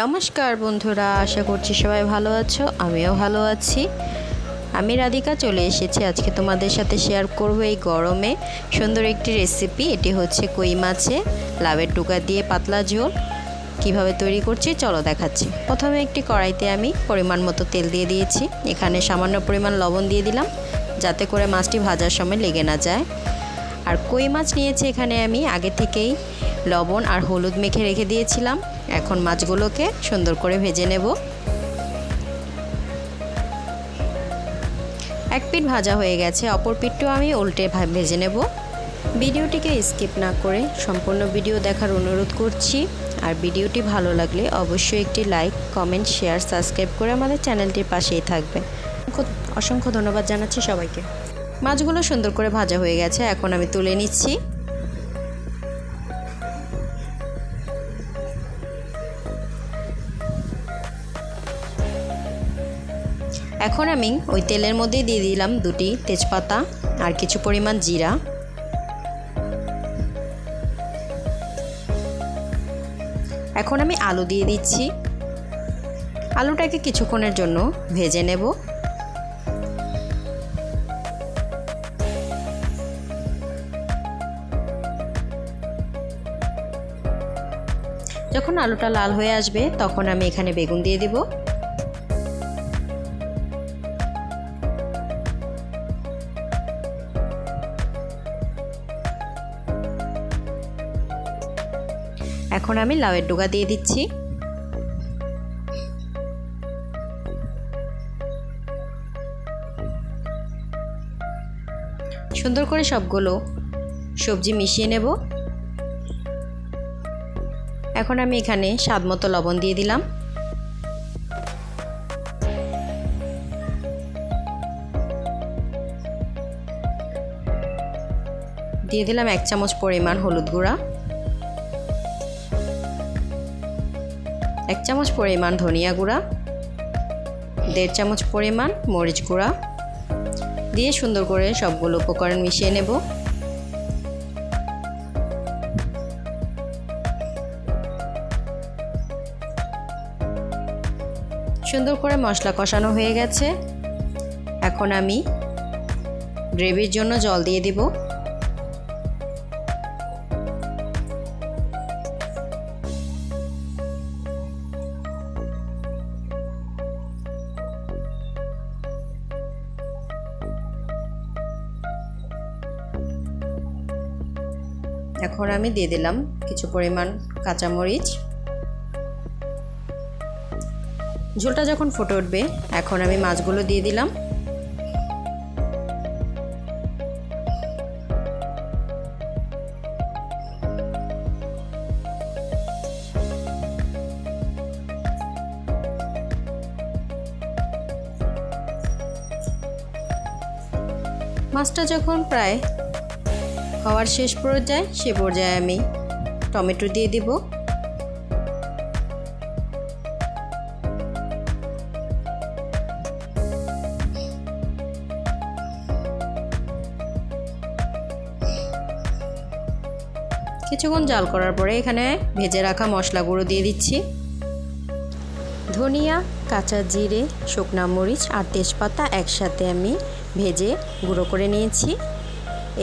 নমস্কার বন্ধুরা, আশা করছি সবাই ভালো আছো। আমিও ভালো আছি। আমি রাধিকা চলে এসেছি আজকে তোমাদের সাথে শেয়ার করব এই গরমে সুন্দর একটি রেসিপি। এটি হচ্ছে কই মাছে লাউয়ের ডুকা দিয়ে পাতলা ঝোল। কিভাবে তৈরি করছি চলো দেখাচ্ছি। প্রথমে একটি কড়াইতে আমি পরিমাণ মতো তেল দিয়ে দিয়েছি। এখানে সামান্য পরিমাণ লবণ দিয়ে দিলাম যাতে করে মাছটি ভাজার সময় লেগে না যায়। আর কই মাছ নিয়েছি এখানে আমি আগে থেকেই লবণ আর হলুদ মেখে রেখে দিয়েছিলাম। এখন মাছগুলোকে সুন্দর করে ভেজে নেব। এক পিঠ ভাজা হয়ে গেছে, অপর পিঠটাও আমি উল্টে ভেজে নেব। ভিডিওটিকে স্কিপ না করে সম্পূর্ণ ভিডিও দেখার অনুরোধ করছি। আর ভিডিওটি ভালো লাগলে অবশ্যই একটি লাইক, কমেন্ট, শেয়ার, সাবস্ক্রাইব করে আমাদের চ্যানেলটির পাশেই থাকবে। অসংখ্য ধন্যবাদ জানাচ্ছি সবাইকে। মাছগুলো সুন্দর করে ভাজা হয়ে গেছে, এখন আমি তুলে নিচ্ছি। এখন আমি ওই তেলের মধ্যেই দিয়ে দিলাম দুটি তেজপাতা আর কিছু পরিমাণ জিরা। এখন আমি আলু দিয়ে দিচ্ছি। আলুটাকে কিছুক্ষণের জন্য ভেজে নেব। যখন আলুটা লাল হয়ে আসবে তখন আমি এখানে বেগুন দিয়ে দেব। এখন আমি লাউয়ের ডুকা দিয়ে দিচ্ছি। সুন্দর করে সবগুলো সবজি মিশিয়ে নেব। এখন আমি এখানে স্বাদ মতো লবণ দিয়ে দিলাম। দিয়ে দিলাম 1 চামচ পরিমাণ হলুদ গুঁড়া, 1 চামচ পরিমাণ ধনিয়া গুঁড়া, 1.5 চামচ পরিমাণ মরিচ গুঁড়া দিয়ে সুন্দর করে সবগুলো উপকরণ মিশিয়ে নেব। সুন্দর করে মশলা কষানো হয়ে গেছে। এখন আমি গ্রেভির জন্য জল দিয়ে দিব। এখন আমি দিয়ে দিলাম কিছু পরিমাণ কাঁচামরিচ। ঝোলটা যখন ফুটে উঠবে এখন আমি মাছগুলো দিয়ে দিলাম। মাছটা যখন প্রায় হওয়ার শেষ পর্যায়ে সে পর্যায়ে আমি টমেটো দিয়ে দিব। কিছুক্ষণ জাল করার পরে এখানে ভেজে রাখা মশলা গুঁড়ো দিয়ে দিচ্ছি। ধনিয়া, কাঁচা জিরে, শুকনা মরিচ আর তেজপাতা একসাথে আমি ভেজে গুঁড়ো করে নিয়েছি।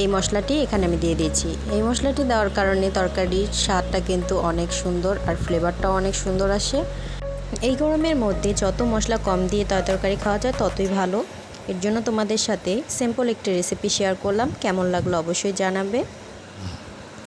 এই মশলাটি এখানে আমি দিয়ে দিয়েছি। এই মশলাটি দেওয়ার কারণে তরকারির স্বাদটা কিন্তু অনেক সুন্দর আর ফ্লেভারটাও অনেক সুন্দর আসে। এই গরমের মধ্যে যত মশলা কম দিয়ে তরকারি খাওয়া যায় ততই ভালো। এর জন্য তোমাদের সাথে সিম্পল একটি রেসিপি শেয়ার করলাম। কেমন লাগলো অবশ্যই জানাবে।